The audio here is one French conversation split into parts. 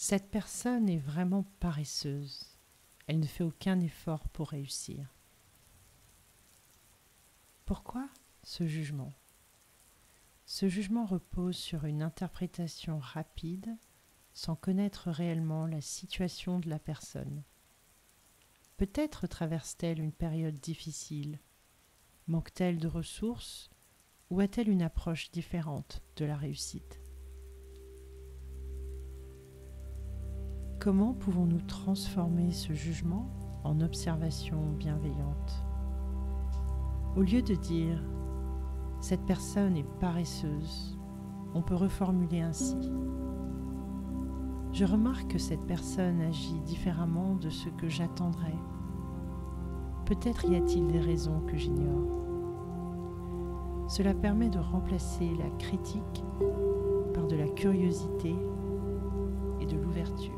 Cette personne est vraiment paresseuse. Elle ne fait aucun effort pour réussir. Pourquoi ce jugement ? Ce jugement repose sur une interprétation rapide sans connaître réellement la situation de la personne. Peut-être traverse-t-elle une période difficile, manque-t-elle de ressources ou a-t-elle une approche différente de la réussite ? Comment pouvons-nous transformer ce jugement en observation bienveillante ? Au lieu de dire « cette personne est paresseuse », on peut reformuler ainsi. Je remarque que cette personne agit différemment de ce que j'attendrais. Peut-être y a-t-il des raisons que j'ignore. Cela permet de remplacer la critique par de la curiosité et de l'ouverture.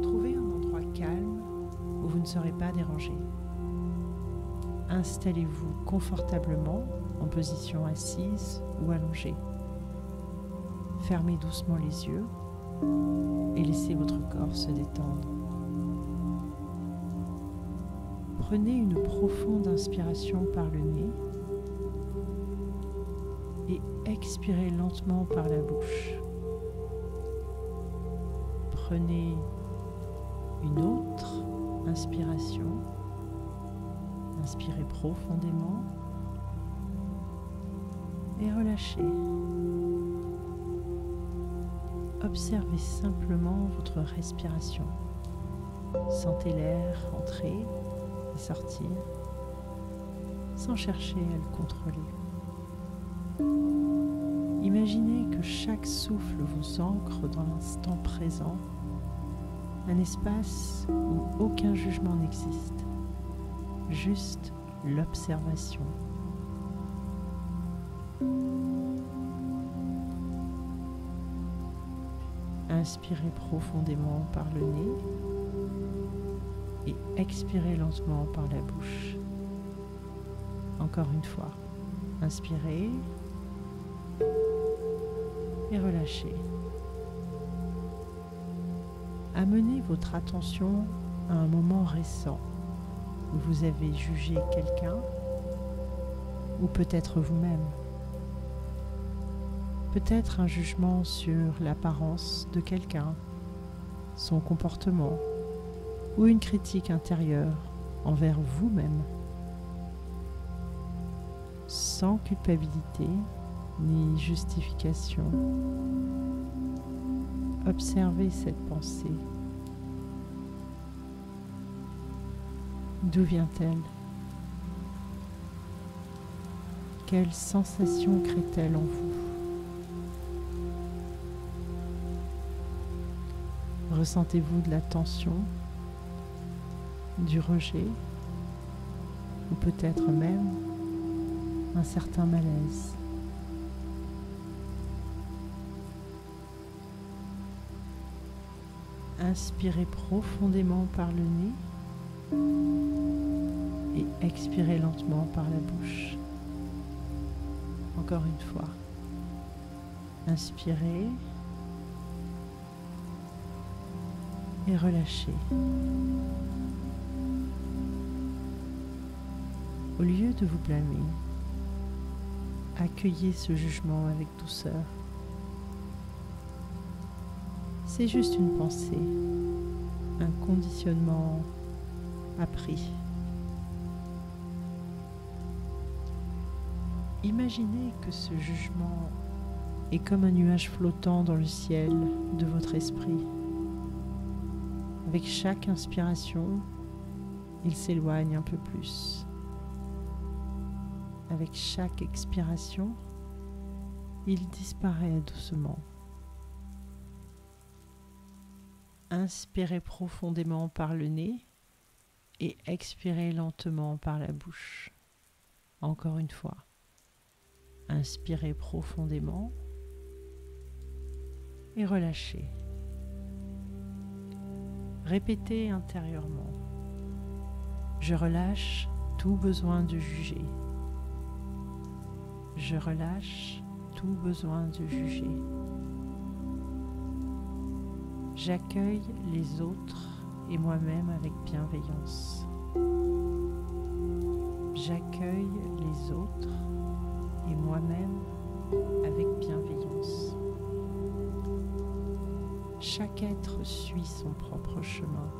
Trouvez un endroit calme où vous ne serez pas dérangé. Installez-vous confortablement en position assise ou allongée. Fermez doucement les yeux et laissez votre corps se détendre. Prenez une profonde inspiration par le nez et expirez lentement par la bouche. Prenez une autre inspiration. Inspirez profondément et relâchez. Observez simplement votre respiration. Sentez l'air entrer et sortir sans chercher à le contrôler. Imaginez que chaque souffle vous ancre dans l'instant présent, un espace où aucun jugement n'existe, juste l'observation. Inspirez profondément par le nez et expirez lentement par la bouche. Encore une fois, inspirez et relâchez. Amenez votre attention à un moment récent où vous avez jugé quelqu'un ou peut-être vous-même. Peut-être un jugement sur l'apparence de quelqu'un, son comportement ou une critique intérieure envers vous-même. Sans culpabilité ni justification. Observez cette pensée. D'où vient-elle ? Quelle sensation crée-t-elle en vous ? Ressentez-vous de la tension, du rejet, ou peut-être même un certain malaise ? Inspirez profondément par le nez et expirez lentement par la bouche. Encore une fois. Inspirez et relâchez. Au lieu de vous blâmer, accueillez ce jugement avec douceur. C'est juste une pensée, un conditionnement appris. Imaginez que ce jugement est comme un nuage flottant dans le ciel de votre esprit. Avec chaque inspiration, il s'éloigne un peu plus. Avec chaque expiration, il disparaît doucement. Inspirez profondément par le nez et expirez lentement par la bouche. Encore une fois. Inspirez profondément et relâchez. Répétez intérieurement. Je relâche tout besoin de juger. Je relâche tout besoin de juger. J'accueille les autres et moi-même avec bienveillance. J'accueille les autres et moi-même avec bienveillance. Chaque être suit son propre chemin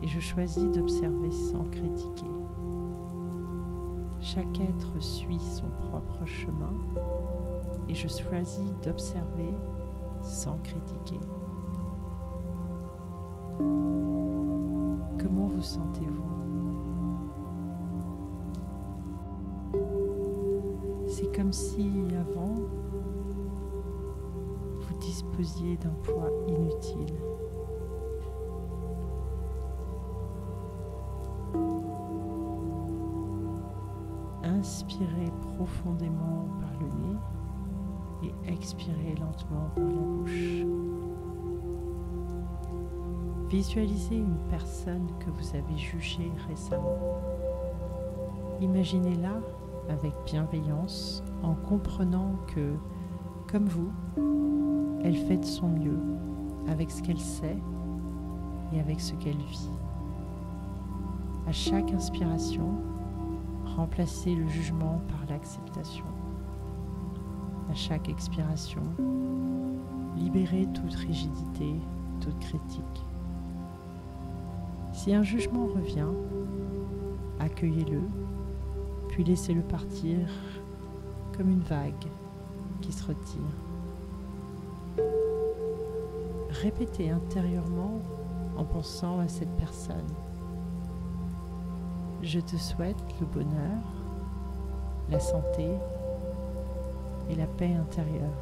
et je choisis d'observer sans critiquer. Chaque être suit son propre chemin et je choisis d'observer sans critiquer. Comment vous sentez-vous? C'est comme si avant, vous disposiez d'un poids inutile. Inspirez profondément par le nez et expirez lentement par la bouche. Visualisez une personne que vous avez jugée récemment. Imaginez-la avec bienveillance en comprenant que, comme vous, elle fait de son mieux avec ce qu'elle sait et avec ce qu'elle vit. À chaque inspiration, remplacez le jugement par l'acceptation. À chaque expiration, libérez toute rigidité, toute critique. Si un jugement revient, accueillez-le, puis laissez-le partir comme une vague qui se retire. Répétez intérieurement en pensant à cette personne. Je te souhaite le bonheur, la santé et la paix intérieure.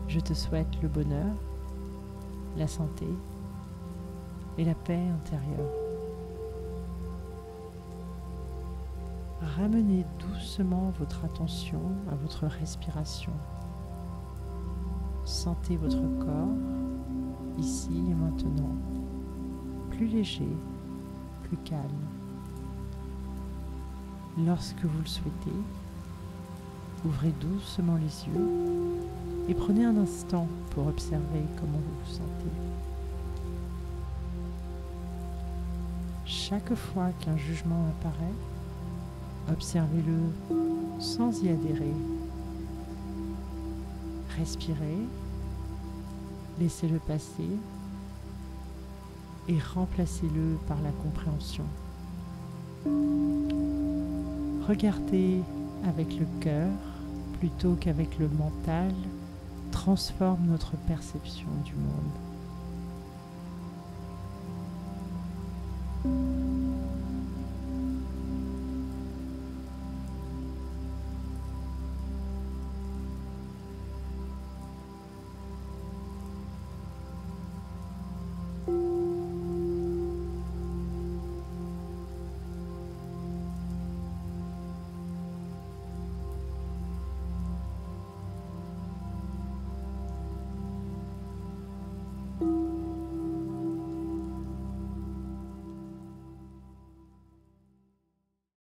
Je te souhaite le bonheur, la santé et la paix intérieure. Ramenez doucement votre attention à votre respiration. Sentez votre corps, ici et maintenant, plus léger, plus calme. Lorsque vous le souhaitez, ouvrez doucement les yeux et prenez un instant pour observer comment vous vous sentez. Chaque fois qu'un jugement apparaît, observez-le sans y adhérer. Respirez, laissez-le passer et remplacez-le par la compréhension. Regardez avec le cœur plutôt qu'avec le mental transforme notre perception du monde.